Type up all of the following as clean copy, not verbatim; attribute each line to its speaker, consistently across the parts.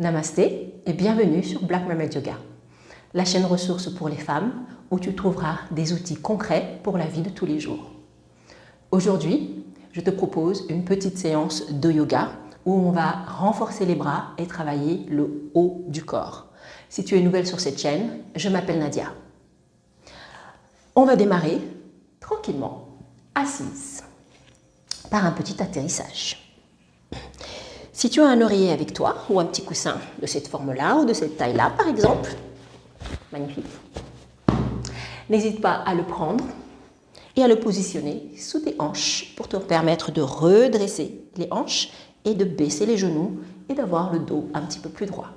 Speaker 1: Namasté et bienvenue sur Black Mermaid Yoga, la chaîne ressources pour les femmes où tu trouveras des outils concrets pour la vie de tous les jours. Aujourd'hui, je te propose une petite séance de yoga où on va renforcer les bras et travailler le haut du corps. Si tu es nouvelle sur cette chaîne, je m'appelle Nadia. On va démarrer tranquillement, assise, par un petit atterrissage. Si tu as un oreiller avec toi ou un petit coussin de cette forme-là ou de cette taille-là, par exemple, magnifique, n'hésite pas à le prendre et à le positionner sous tes hanches pour te permettre de redresser les hanches et de baisser les genoux et d'avoir le dos un petit peu plus droit.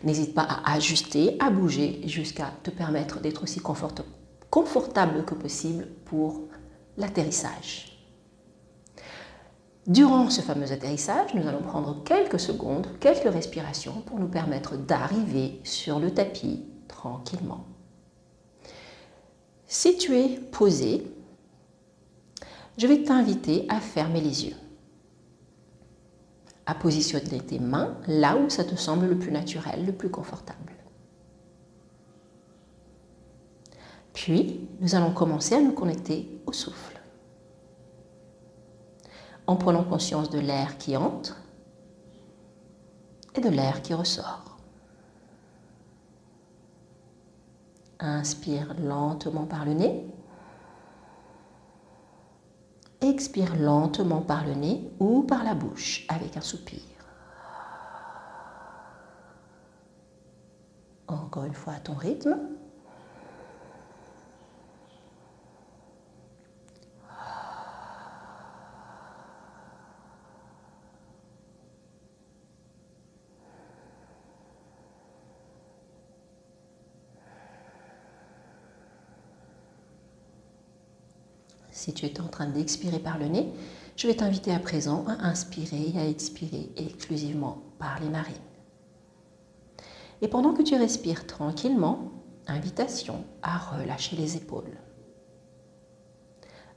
Speaker 1: N'hésite pas à ajuster, à bouger jusqu'à te permettre d'être aussi confortable que possible pour l'atterrissage. Durant ce fameux atterrissage, nous allons prendre quelques secondes, quelques respirations pour nous permettre d'arriver sur le tapis tranquillement. Si tu es posé, je vais t'inviter à fermer les yeux, à positionner tes mains là où ça te semble le plus naturel, le plus confortable. Puis, nous allons commencer à nous connecter au souffle, en prenant conscience de l'air qui entre et de l'air qui ressort. Inspire lentement par le nez. Expire lentement par le nez ou par la bouche avec un soupir. Encore une fois à ton rythme. Si tu es en train d'expirer par le nez, je vais t'inviter à présent à inspirer et à expirer exclusivement par les narines. Et pendant que tu respires tranquillement, invitation à relâcher les épaules,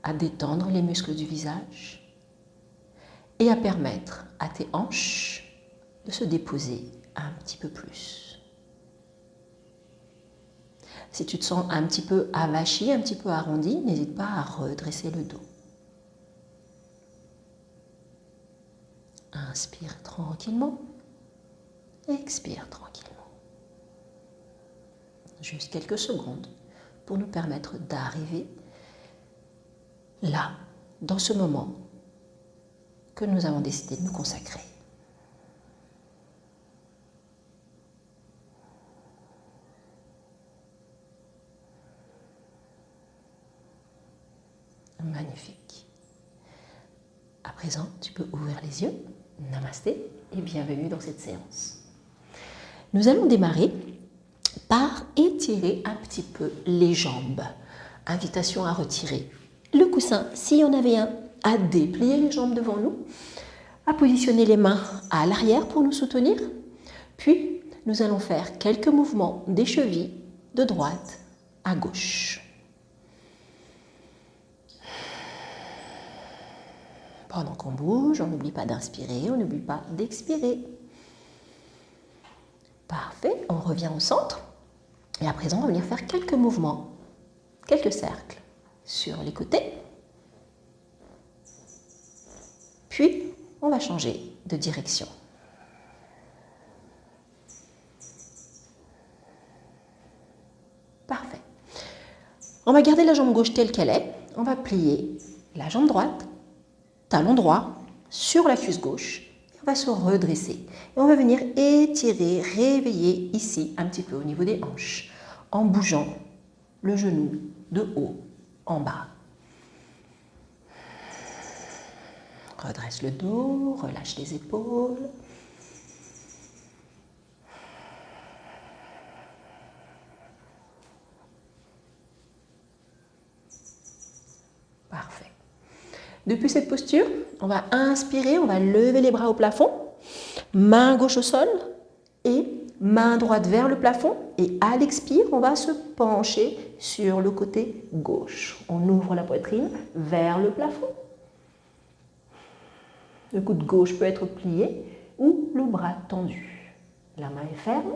Speaker 1: à détendre les muscles du visage et à permettre à tes hanches de se déposer un petit peu plus. Si tu te sens un petit peu avachi, un petit peu arrondi, n'hésite pas à redresser le dos. Inspire tranquillement, expire tranquillement. Juste quelques secondes pour nous permettre d'arriver là, dans ce moment que nous avons décidé de nous consacrer. Magnifique. À présent, tu peux ouvrir les yeux. Namasté et bienvenue dans cette séance. Nous allons démarrer par étirer un petit peu les jambes. Invitation à retirer le coussin, s'il y en avait un, à déplier les jambes devant nous, à positionner les mains à l'arrière pour nous soutenir. Puis, nous allons faire quelques mouvements des chevilles de droite à gauche. Pendant qu'on bouge, on n'oublie pas d'inspirer, on n'oublie pas d'expirer. Parfait, on revient au centre. Et à présent, on va venir faire quelques mouvements, quelques cercles sur les côtés. Puis, on va changer de direction. Parfait. On va garder la jambe gauche telle qu'elle est. On va plier la jambe droite, talon droit sur la cuisse gauche. On va se redresser. Et on va venir étirer, réveiller ici un petit peu au niveau des hanches, en bougeant le genou de haut en bas. Redresse le dos, relâche les épaules. Parfait. Depuis cette posture, on va inspirer, on va lever les bras au plafond, main gauche au sol et main droite vers le plafond. Et à l'expire, on va se pencher sur le côté gauche. On ouvre la poitrine vers le plafond. Le coude gauche peut être plié ou le bras tendu. La main est ferme,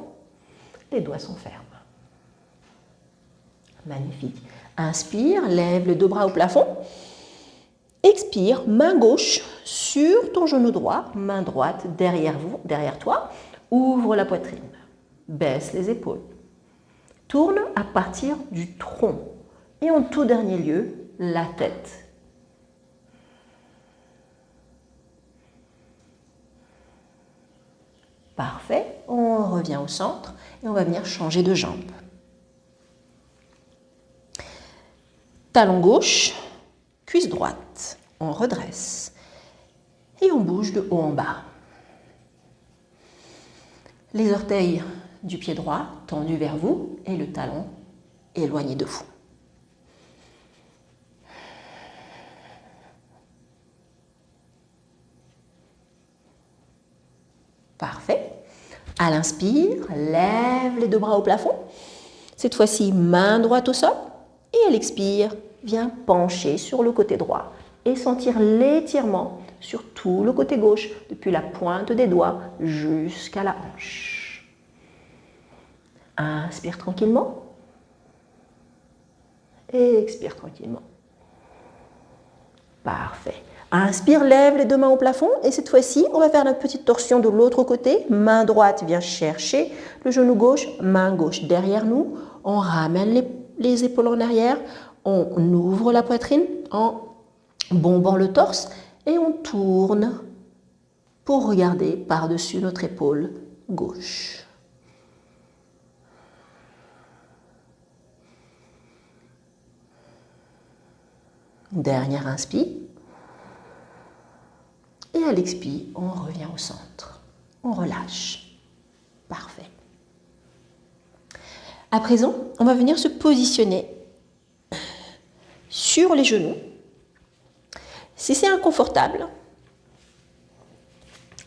Speaker 1: les doigts sont fermes. Magnifique. Inspire, lève les deux bras au plafond. Expire, main gauche sur ton genou droit, main droite derrière toi. Ouvre la poitrine, baisse les épaules. Tourne à partir du tronc et en tout dernier lieu, la tête. Parfait, on revient au centre et on va venir changer de jambe. Talon gauche, cuisse droite, on redresse et on bouge de haut en bas. Les orteils du pied droit tendus vers vous et le talon éloigné de vous. Parfait. À l'inspire, lève les deux bras au plafond. Cette fois-ci, main droite au sol. Et à l'expire, viens pencher sur le côté droit et sentir l'étirement sur tout le côté gauche, depuis la pointe des doigts jusqu'à la hanche. Inspire tranquillement. Et expire tranquillement. Parfait. Inspire, lève les deux mains au plafond et cette fois-ci, on va faire notre petite torsion de l'autre côté. Main droite vient chercher le genou gauche, main gauche derrière nous. On ramène les épaules en arrière, on ouvre la poitrine en bombant le torse et on tourne pour regarder par-dessus notre épaule gauche. Dernière inspire. Et à l'expire, on revient au centre. On relâche. Parfait. À présent, on va venir se positionner sur les genoux. Si c'est inconfortable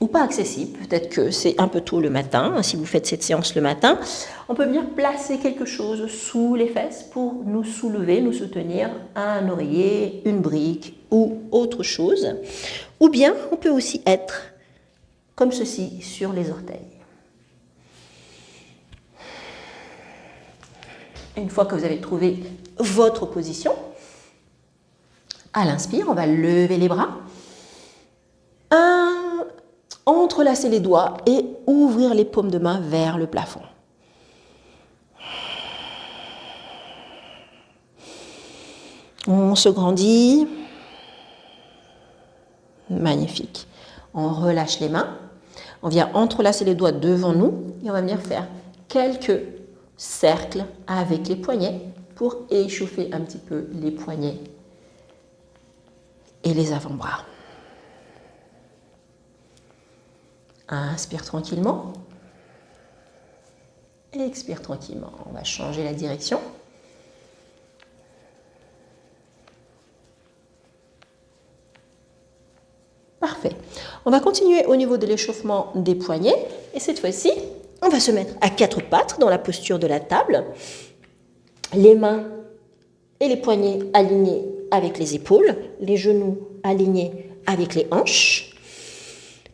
Speaker 1: ou pas accessible, peut-être que c'est un peu tôt le matin, si vous faites cette séance le matin, on peut venir placer quelque chose sous les fesses pour nous soulever, nous soutenir, un oreiller, une brique ou autre chose. Ou bien, on peut aussi être comme ceci sur les orteils. Une fois que vous avez trouvé votre position, à l'inspire, on va lever les bras, entrelacer les doigts et ouvrir les paumes de main vers le plafond. On se grandit. Magnifique. On relâche les mains. On vient entrelacer les doigts devant nous et on va venir faire quelques cercles avec les poignets pour échauffer un petit peu les poignets et les avant-bras. Inspire tranquillement. Expire tranquillement. On va changer la direction. Parfait. On va continuer au niveau de l'échauffement des poignets. Et cette fois-ci, on va se mettre à quatre pattes dans la posture de la table. Les mains et les poignets alignés avec les épaules. Les genoux alignés avec les hanches.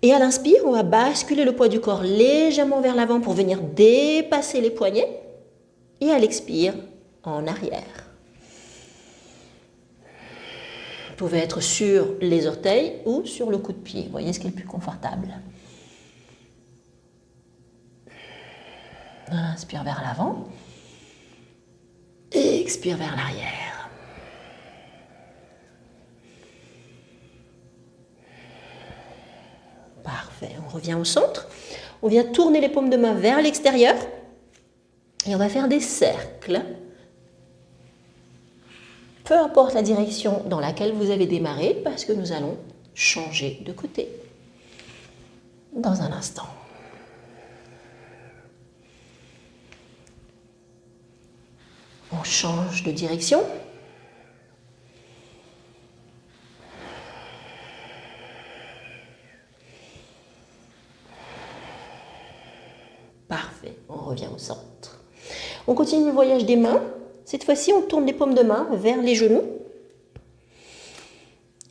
Speaker 1: Et à l'inspire, on va basculer le poids du corps légèrement vers l'avant pour venir dépasser les poignets. Et à l'expire, en arrière. Vous pouvez être sur les orteils ou sur le coup de pied. Voyez ce qui est le plus confortable. Inspire vers l'avant. Et expire vers l'arrière. Parfait. On revient au centre. On vient tourner les paumes de main vers l'extérieur. Et on va faire des cercles. Peu importe la direction dans laquelle vous avez démarré, parce que nous allons changer de côté dans un instant. On change de direction. Parfait, on revient au centre. On continue le voyage des mains. Cette fois-ci, on tourne les paumes de main vers les genoux.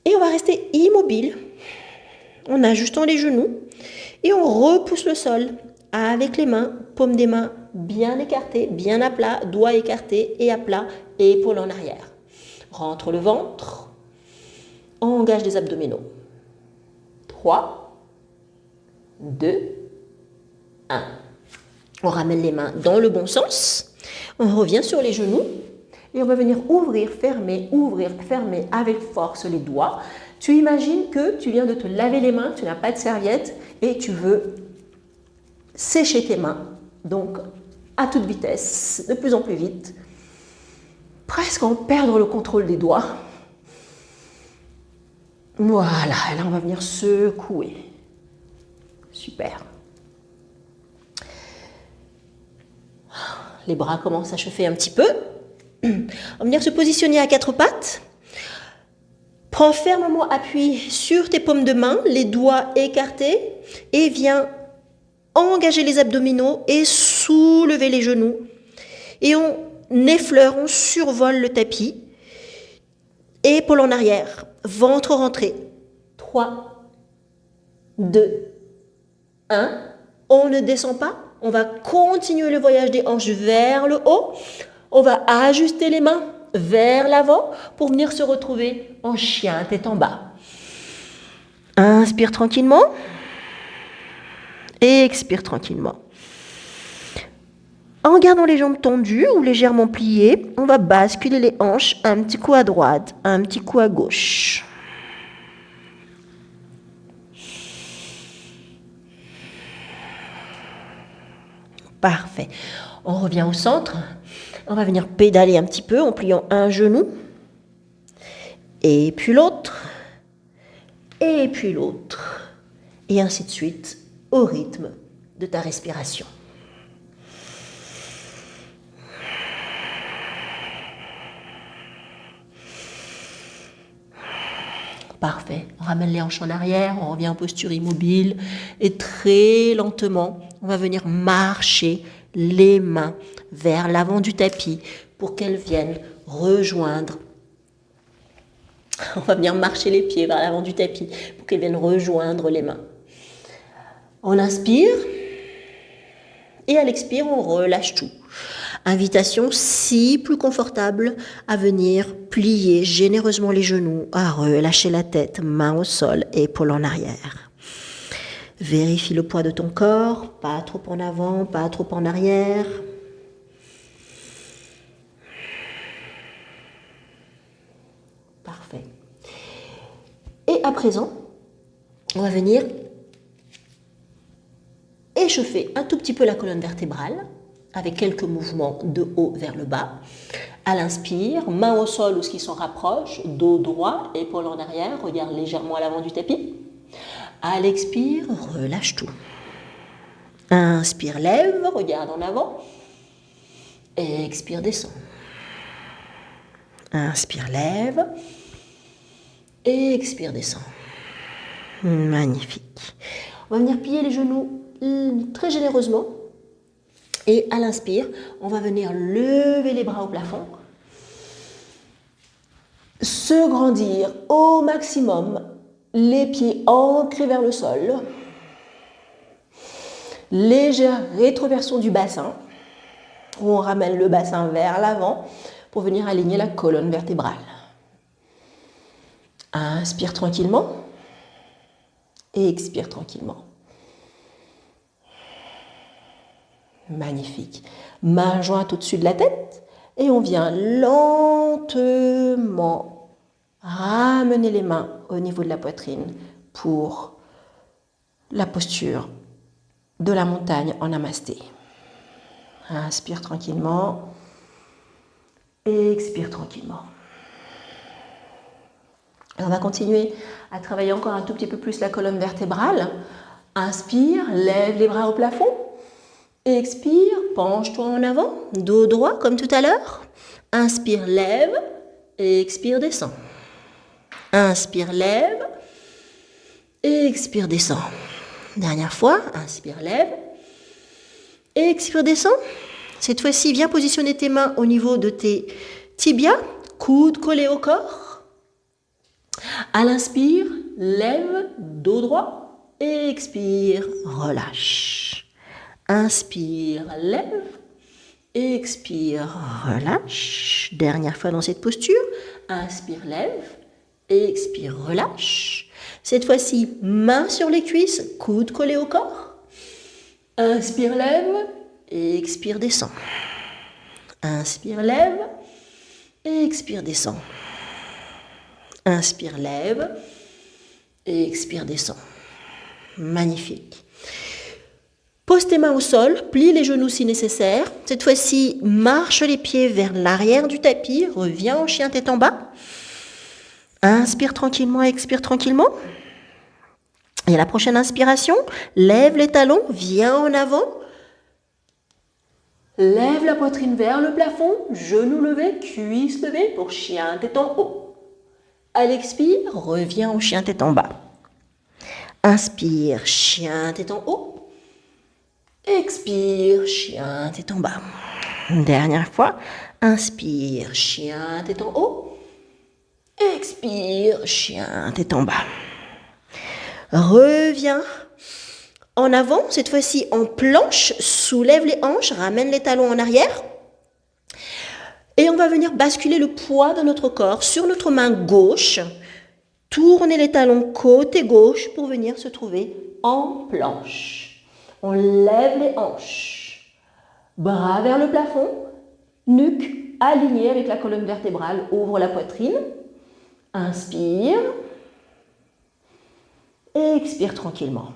Speaker 1: Et on va rester immobile en ajustant les genoux. Et on repousse le sol avec les mains, paume des mains bien écartées, bien à plat, doigts écartés et à plat, et épaules en arrière. Rentre le ventre, engage les abdominaux. 3, 2, 1. On ramène les mains dans le bon sens. On revient sur les genoux et on va venir ouvrir, fermer avec force les doigts. Tu imagines que tu viens de te laver les mains, tu n'as pas de serviette et tu veux sécher tes mains. Donc, à toute vitesse, de plus en plus vite, presque en perdre le contrôle des doigts. Voilà, et là on va venir secouer. Super. Les bras commencent à chauffer un petit peu. On va venir se positionner à quatre pattes. Prends fermement appui sur tes paumes de main, les doigts écartés, et viens engager les abdominaux et soulever les genoux. Et on effleure, on survole le tapis. Épaules en arrière, ventre rentré. 3, 2, 1. On ne descend pas. On va continuer le voyage des hanches vers le haut. On va ajuster les mains vers l'avant pour venir se retrouver en chien tête en bas. Inspire tranquillement. Expire tranquillement. En gardant les jambes tendues ou légèrement pliées, on va basculer les hanches, un petit coup à droite, un petit coup à gauche. Parfait. On revient au centre. On va venir pédaler un petit peu en pliant un genou. Et puis l'autre. Et puis l'autre. Et ainsi de suite, au rythme de ta respiration. Parfait. On ramène les hanches en arrière, on revient en posture immobile et très lentement, on va venir marcher les mains vers l'avant du tapis pour qu'elles viennent rejoindre. On va venir marcher les pieds vers l'avant du tapis pour qu'elles viennent rejoindre les mains. On inspire et à l'expire, on relâche tout. Invitation, si plus confortable, à venir plier généreusement les genoux, à relâcher la tête, main au sol, épaules en arrière. Vérifie le poids de ton corps, pas trop en avant, pas trop en arrière. Parfait. Et à présent, on va venir échauffer un tout petit peu la colonne vertébrale, avec quelques mouvements de haut vers le bas. À l'inspire, main au sol ou ce qui s'en rapproche, dos droit, épaules en arrière, regard légèrement à l'avant du tapis. À l'expire, relâche tout. Inspire, lève, regarde en avant. Expire, descend. Inspire, lève. Expire, descend. Magnifique. On va venir plier les genoux très généreusement. Et à l'inspire, on va venir lever les bras au plafond, se grandir au maximum, les pieds ancrés vers le sol, légère rétroversion du bassin, où on ramène le bassin vers l'avant pour venir aligner la colonne vertébrale. Inspire tranquillement et expire tranquillement. Magnifique. Main jointe au-dessus de la tête et on vient lentement ramener les mains au niveau de la poitrine pour la posture de la montagne en namasté. Inspire tranquillement et expire tranquillement. Et on va continuer à travailler encore un tout petit peu plus la colonne vertébrale. Inspire, lève les bras au plafond. Expire, penche-toi en avant, dos droit comme tout à l'heure. Inspire, lève. Expire, descend. Inspire, lève. Expire, descend. Dernière fois, inspire, lève. Expire, descend. Cette fois-ci, viens positionner tes mains au niveau de tes tibias, coudes collés au corps. À l'inspire, lève, dos droit.
Speaker 2: expire, relâche. Inspire, lève, expire, relâche. Dernière fois dans cette posture. Inspire, lève, expire, relâche. Cette fois-ci, main sur les cuisses, coude collé au corps. Inspire, lève, expire, descend. Inspire, lève, expire, descend. Inspire, lève, expire, descend. Magnifique. Pose tes mains au sol, plie les genoux si nécessaire. Cette fois-ci, marche les pieds vers l'arrière du tapis, reviens en chien tête en bas. Inspire tranquillement, expire tranquillement. Et à la prochaine inspiration, lève les talons, viens en avant. Lève la poitrine vers le plafond, genoux levés, cuisses levées pour chien tête en haut. À l'expire, reviens en chien tête en bas. Inspire, chien tête en haut. Expire, chien tête en bas. Dernière fois, inspire, chien tête en haut. Expire, chien tête en bas. Reviens en avant, cette fois-ci en planche, soulève les hanches, ramène les talons en arrière. Et on va venir basculer le poids de notre corps sur notre main gauche. Tournez les talons côté gauche pour venir se trouver en planche. On lève les hanches. Bras vers le plafond. Nuque alignée avec la colonne vertébrale. Ouvre la poitrine. Inspire. Expire tranquillement.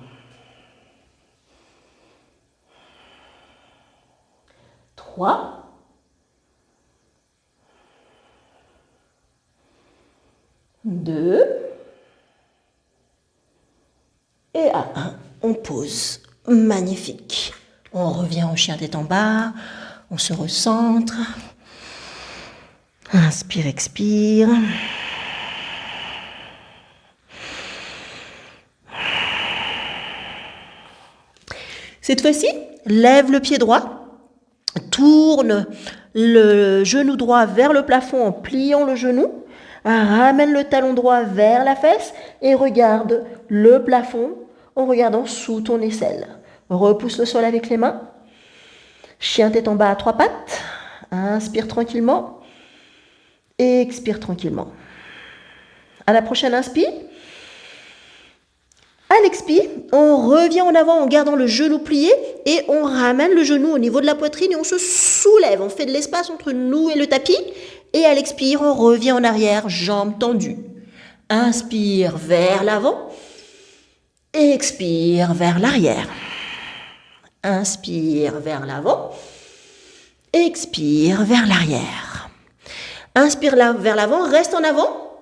Speaker 2: 3. 2. Et à 1, on pose. Magnifique. On revient au chien tête en bas. On se recentre. Inspire, expire. Cette fois-ci, lève le pied droit. Tourne le genou droit vers le plafond en pliant le genou. Ramène le talon droit vers la fesse et regarde le plafond en regardant sous ton aisselle. Repousse le sol avec les mains. Chien tête en bas à 3 pattes. Inspire tranquillement. Expire tranquillement. À la prochaine inspire. À l'expire, on revient en avant en gardant le genou plié et on ramène le genou au niveau de la poitrine et on se soulève. On fait de l'espace entre nous et le tapis. Et à l'expire, on revient en arrière, jambes tendues. Inspire vers l'avant. Expire vers l'arrière. Inspire vers l'avant. Expire vers l'arrière. Inspire vers l'avant, reste en avant.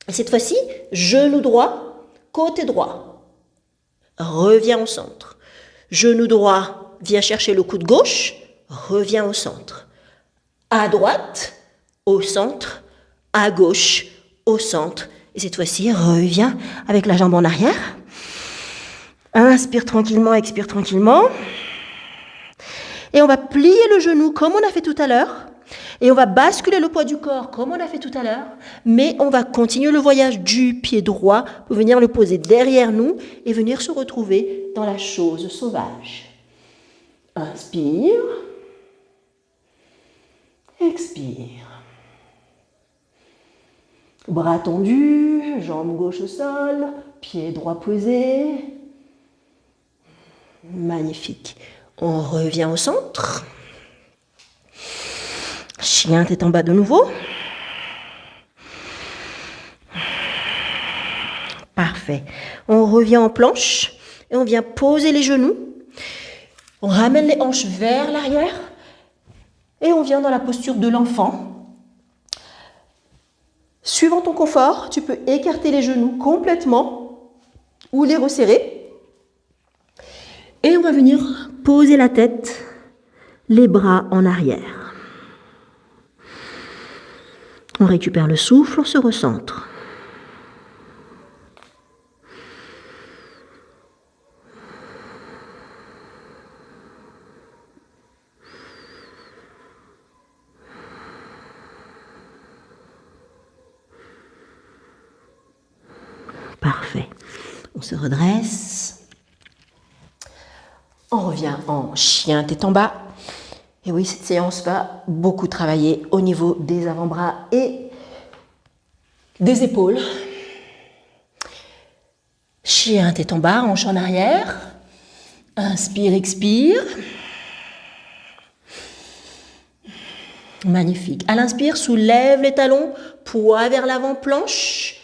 Speaker 2: Et cette fois-ci, genou droit, côté droit. Reviens au centre. Genou droit, viens chercher le coude gauche. Reviens au centre. À droite, au centre. À gauche, au centre. Et cette fois-ci, reviens avec la jambe en arrière. Inspire tranquillement, expire tranquillement. Et on va plier le genou comme on a fait tout à l'heure. Et on va basculer le poids du corps comme on a fait tout à l'heure. Mais on va continuer le voyage du pied droit pour venir le poser derrière nous et venir se retrouver dans la chose sauvage. Inspire. Expire. Bras tendus, jambe gauche au sol, pied droit posé. Magnifique. On revient au centre. Chien tête en bas de nouveau. Parfait. On revient en planche et on vient poser les genoux. On ramène les hanches vers l'arrière et on vient dans la posture de l'enfant. Suivant ton confort, tu peux écarter les genoux complètement ou les resserrer. Et on va venir poser la tête, les bras en arrière. On récupère le souffle, on se recentre. Parfait. On se redresse. On revient en chien tête en bas. Et oui, cette séance va beaucoup travailler au niveau des avant-bras et des épaules. Chien tête en bas, hanche en arrière. Inspire, expire. Magnifique. À l'inspire, soulève les talons, poids vers l'avant, planche.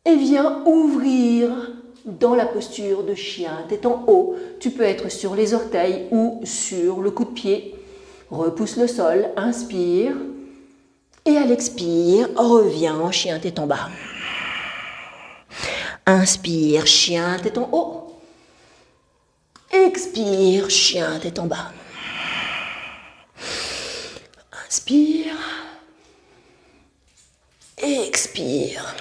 Speaker 2: Et viens ouvrir dans la posture de chien tête en haut. Tu peux être sur les orteils ou sur le coup de pied. Repousse le sol, inspire. Et à l'expire, reviens en chien tête en bas. Inspire, chien tête en haut. Expire, chien tête en bas. Inspire. Expire.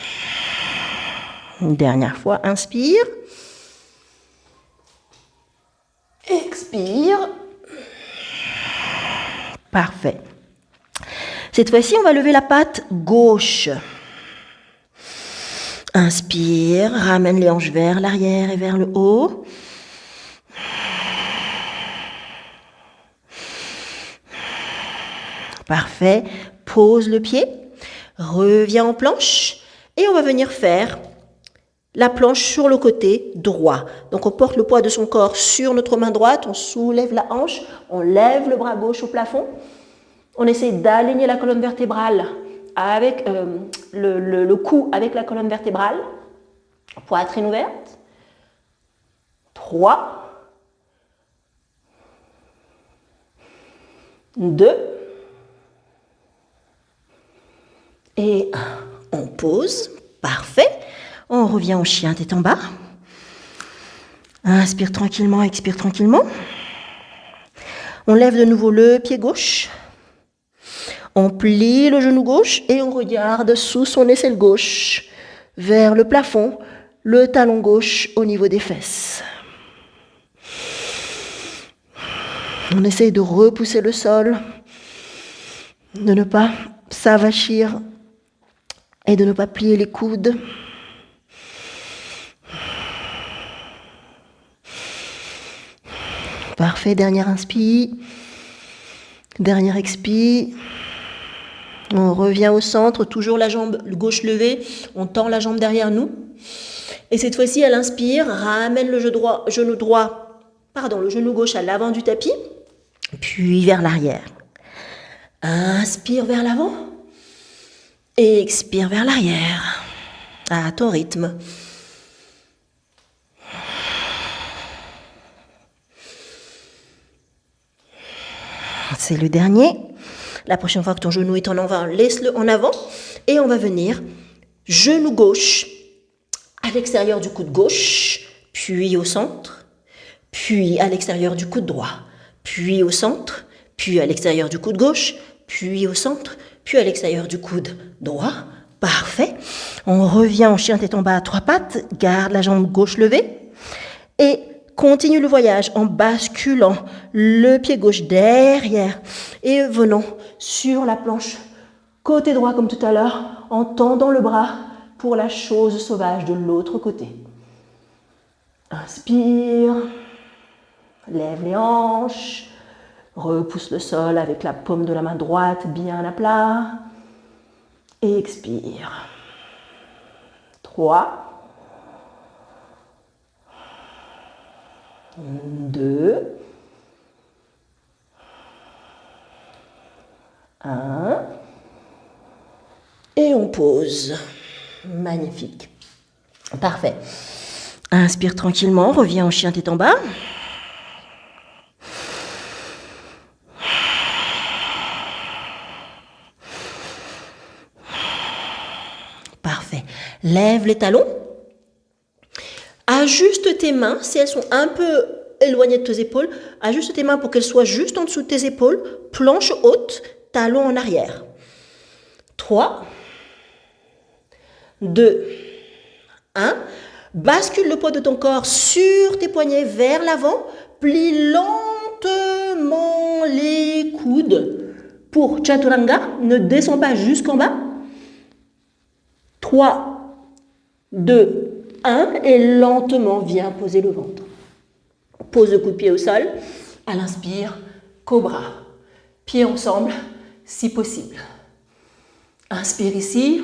Speaker 2: Une dernière fois, inspire. Expire. Parfait. Cette fois-ci, on va lever la patte gauche. Inspire, ramène les hanches vers l'arrière et vers le haut. Parfait. Pose le pied. Reviens en planche. Et on va venir faire la planche sur le côté droit. Donc on porte le poids de son corps sur notre main droite. On soulève la hanche. On lève le bras gauche au plafond. On essaie d'aligner la colonne vertébrale avec le cou avec la colonne vertébrale. Poitrine ouverte. 3, 2 et 1. On pose. Parfait. On revient au chien tête en bas. Inspire tranquillement, expire tranquillement. On lève de nouveau le pied gauche. On plie le genou gauche et on regarde sous son aisselle gauche vers le plafond, le talon gauche au niveau des fesses. On essaye de repousser le sol, de ne pas s'avachir et de ne pas plier les coudes. Parfait, dernière inspire, dernière expire. On revient au centre, toujours la jambe gauche levée, on tend la jambe derrière nous. Et cette fois-ci, à l'inspire, ramène le genou gauche à l'avant du tapis, puis vers l'arrière. Inspire vers l'avant et expire vers l'arrière, à ton rythme. C'est le dernier. La prochaine fois que ton genou est en avant, laisse-le en avant. Et on va venir genou gauche à l'extérieur du coude gauche, puis au centre, puis à l'extérieur du coude droit, puis au centre, puis à l'extérieur du coude gauche, puis au centre, puis à l'extérieur du coude droit. Parfait. On revient en chien tête en bas à 3 pattes, garde la jambe gauche levée et continue le voyage en basculant le pied gauche derrière et venant sur la planche côté droit comme tout à l'heure en tendant le bras pour la chose sauvage de l'autre côté. Inspire, lève les hanches, repousse le sol avec la paume de la main droite bien à plat et expire. 3, 2, 1 et on pose. Magnifique. Parfait. Inspire tranquillement, reviens en chien tête en bas. Parfait. Lève les talons. Ajuste tes mains, si elles sont un peu éloignées de tes épaules, ajuste tes mains pour qu'elles soient juste en dessous de tes épaules, planche haute, talon en arrière. 3, 2, 1. Bascule le poids de ton corps sur tes poignets vers l'avant, plie lentement les coudes. Pour Chaturanga, ne descends pas jusqu'en bas. 3, 2, 1 et lentement viens poser le ventre. Pose le coup de pied au sol.
Speaker 1: À l'inspire, cobra. Pieds ensemble, si possible. Inspire ici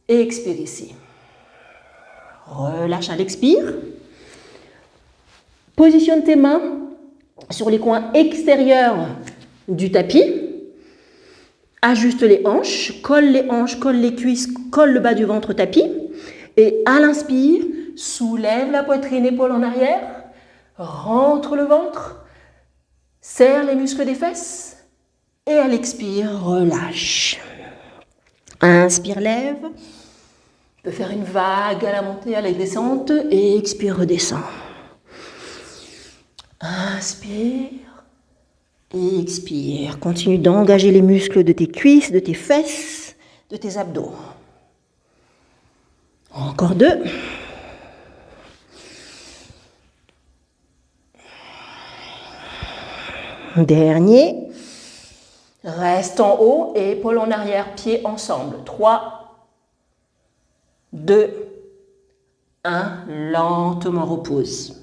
Speaker 1: et expire ici.
Speaker 2: Relâche à l'expire. Positionne tes mains sur les coins extérieurs du tapis. Ajuste les hanches, colle les cuisses, colle le bas du ventre au tapis. Et à l'inspire,
Speaker 1: soulève la poitrine, épaule en arrière. Rentre le ventre. Serre les muscles des fesses. Et à l'expire, relâche.
Speaker 2: Inspire, lève.
Speaker 1: Tu peux faire une vague à la montée, à la descente. Et expire, redescend. Inspire.
Speaker 2: Et expire. Continue d'engager les muscles de tes cuisses, de tes fesses, de tes abdos. Encore 2. Dernier.
Speaker 1: Reste en haut et épaules en arrière, pieds ensemble. 3, 2, 1. Lentement repose.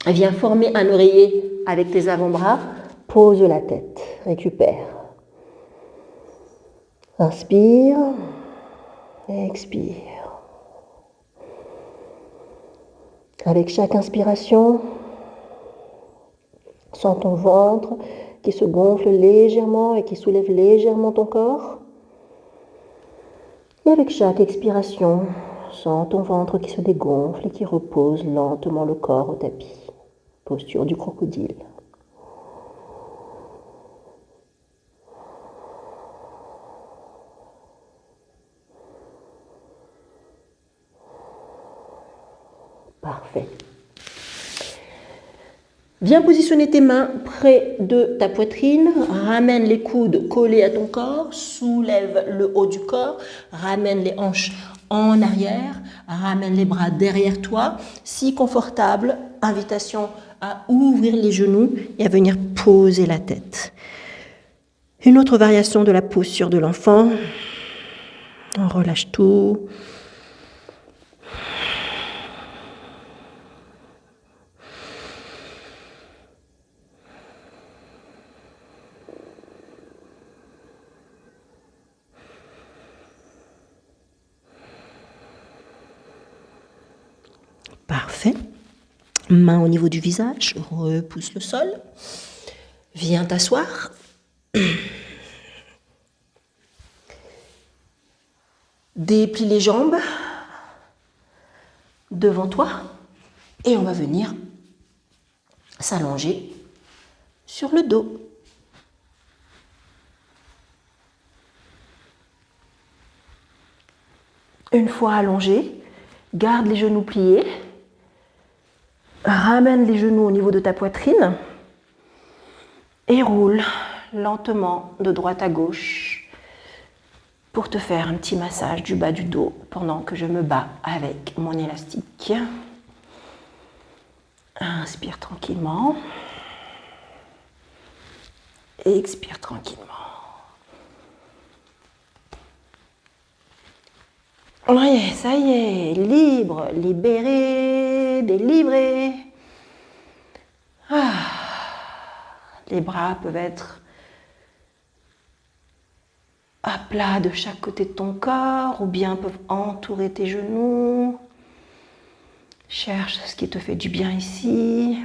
Speaker 2: Viens former un oreiller avec tes avant-bras. Pose la tête. Récupère. Inspire. Expire. Avec chaque inspiration, sens ton ventre qui se gonfle légèrement et qui soulève légèrement ton corps. Et avec chaque expiration, sens ton ventre qui se dégonfle et qui repose lentement le corps au tapis. Posture du crocodile. Parfait. Viens positionner tes mains près de ta poitrine, ramène les coudes collés à ton corps, soulève le haut du corps, ramène les hanches en arrière, ramène les bras derrière toi. Si confortable, invitation à ouvrir les genoux et à venir poser la tête. Une autre variation de la posture de l'enfant. On relâche tout. Parfait. Main au niveau du visage, repousse le sol. Viens t'asseoir. Déplie les jambes devant toi et on va venir s'allonger sur le dos. Une fois allongé, garde les genoux pliés. Ramène les genoux au niveau de ta poitrine et roule lentement de droite à gauche pour te faire un petit massage du bas du dos pendant que je me bats avec mon élastique. Inspire tranquillement. Expire tranquillement. Oui, ça y est, libre, libéré, délivré. Les bras peuvent être à plat de chaque côté de ton corps ou bien peuvent entourer tes genoux. Cherche ce qui te fait du bien ici.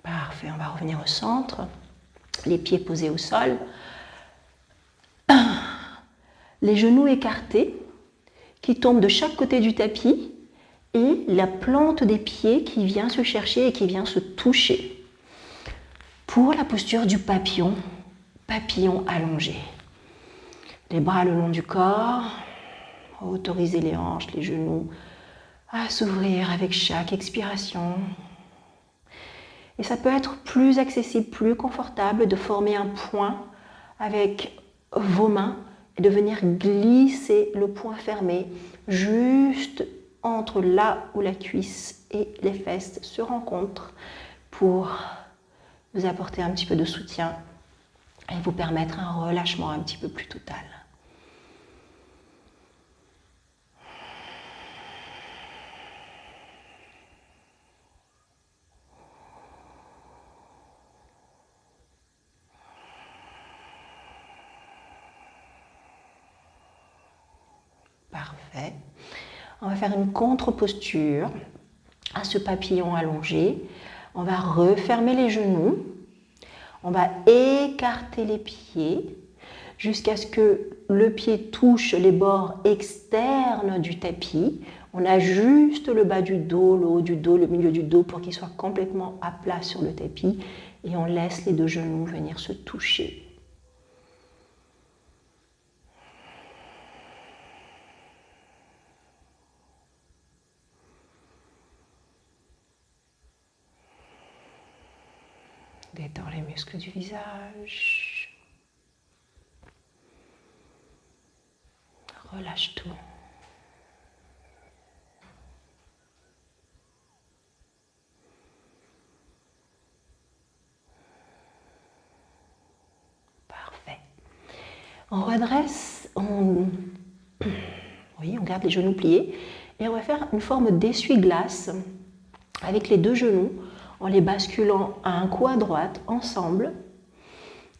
Speaker 2: Parfait, on va revenir au centre. Les pieds posés au sol. Les genoux écartés qui tombent de chaque côté du tapis et la plante des pieds qui vient se chercher et qui vient se toucher. Pour la posture du papillon, papillon allongé. Les bras le long du corps, autorisez les hanches, les genoux à s'ouvrir avec chaque expiration. Et ça peut être plus accessible, plus confortable de former un point avec vos mains et de venir glisser le poing fermé juste entre là où la cuisse et les fesses se rencontrent pour vous apporter un petit peu de soutien
Speaker 1: et vous permettre un relâchement un petit peu plus total. Parfait. On va faire une contre-posture à ce papillon allongé. On va refermer les genoux. On va écarter les pieds jusqu'à ce que le pied touche les bords externes du tapis. On ajuste le bas du dos, le haut du dos, le milieu du dos pour qu'il soit complètement à plat sur le tapis. Et on laisse les deux genoux venir se toucher. Détends les muscles du visage. Relâche tout. Parfait. On redresse, oui, on garde les genoux pliés et on va faire une forme d'essuie-glace avec les deux genoux en les basculant à un coup à droite ensemble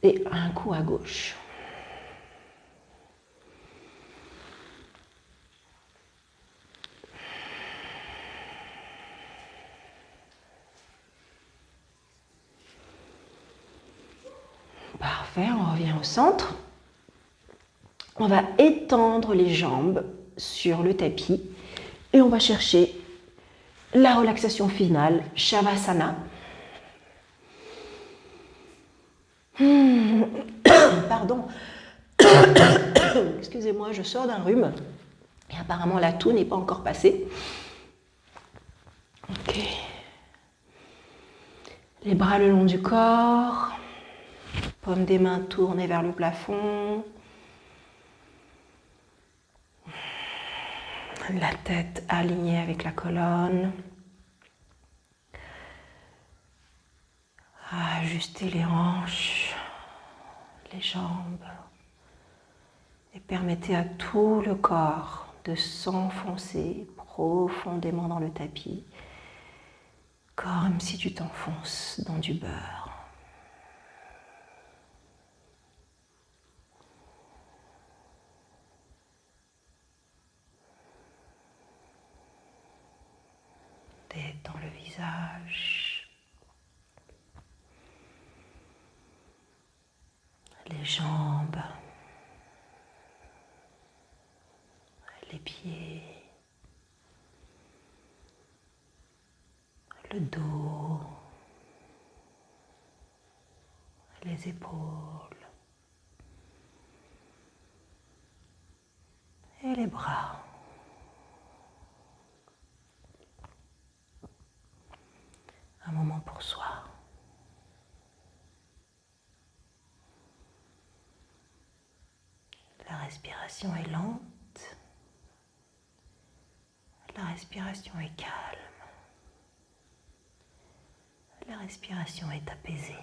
Speaker 1: et à un coup à gauche. Parfait, on revient au centre. On va étendre les jambes sur le tapis et on va chercher la relaxation finale, Shavasana. Pardon. Excusez-moi, je sors d'un rhume et apparemment la toux n'est pas encore passée. Ok. Les bras le long du corps, paume des mains tournées vers le plafond. La tête alignée avec la colonne. Ajustez les hanches, les jambes et permettez à tout le corps de s'enfoncer profondément dans le tapis, comme si tu t'enfonces dans du beurre. Détends le visage, les jambes, les pieds, le dos, les épaules et les bras. Un moment pour soi. La respiration est lente. La respiration est calme. La respiration est apaisée.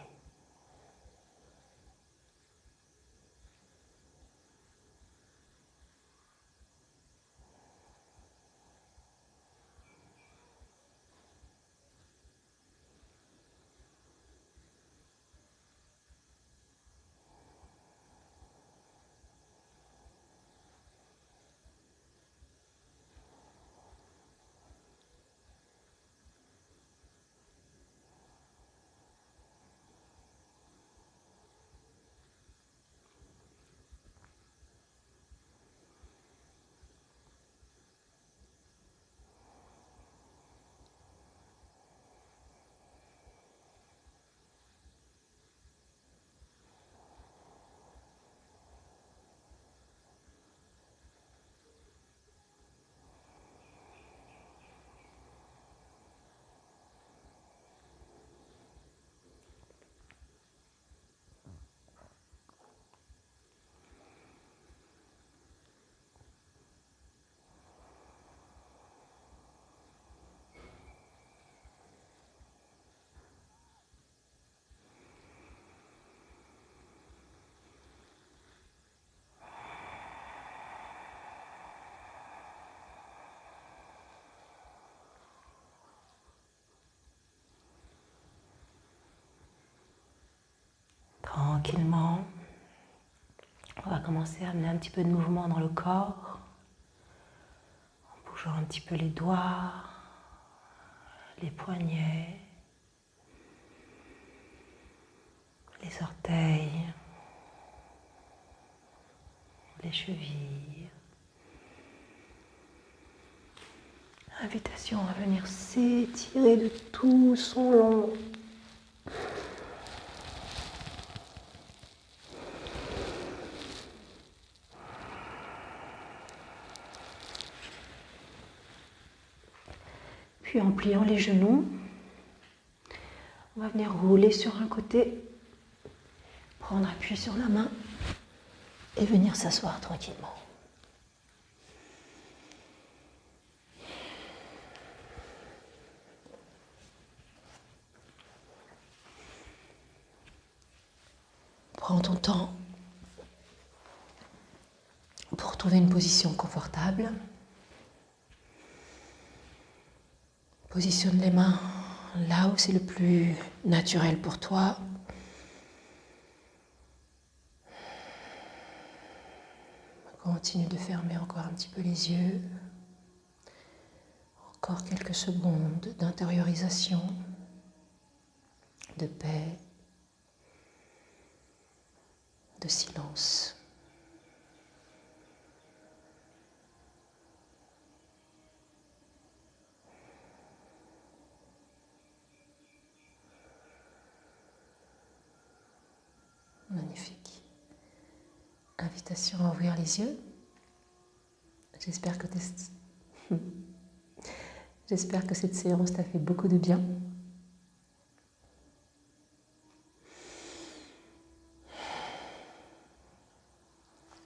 Speaker 1: tranquillement, on va commencer à amener un petit peu de mouvement dans le corps, en bougeant un petit peu les doigts, les poignets, les orteils, les chevilles. Invitation à venir s'étirer de tout son long. Puis en pliant les genoux, on va venir rouler sur un côté, prendre appui sur la main et venir s'asseoir tranquillement. Prends ton temps pour trouver une position confortable. Positionne les mains là où c'est le plus naturel pour toi. Continue de fermer encore un petit peu les yeux. Encore quelques secondes d'intériorisation, de paix, de silence. Magnifique. Invitation à ouvrir les yeux. J'espère que cette séance t'a fait beaucoup de bien.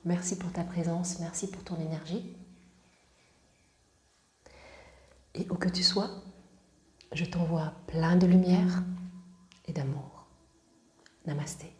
Speaker 1: Merci pour ta présence, merci pour ton énergie. Et où que tu sois, je t'envoie plein de lumière et d'amour. Namasté.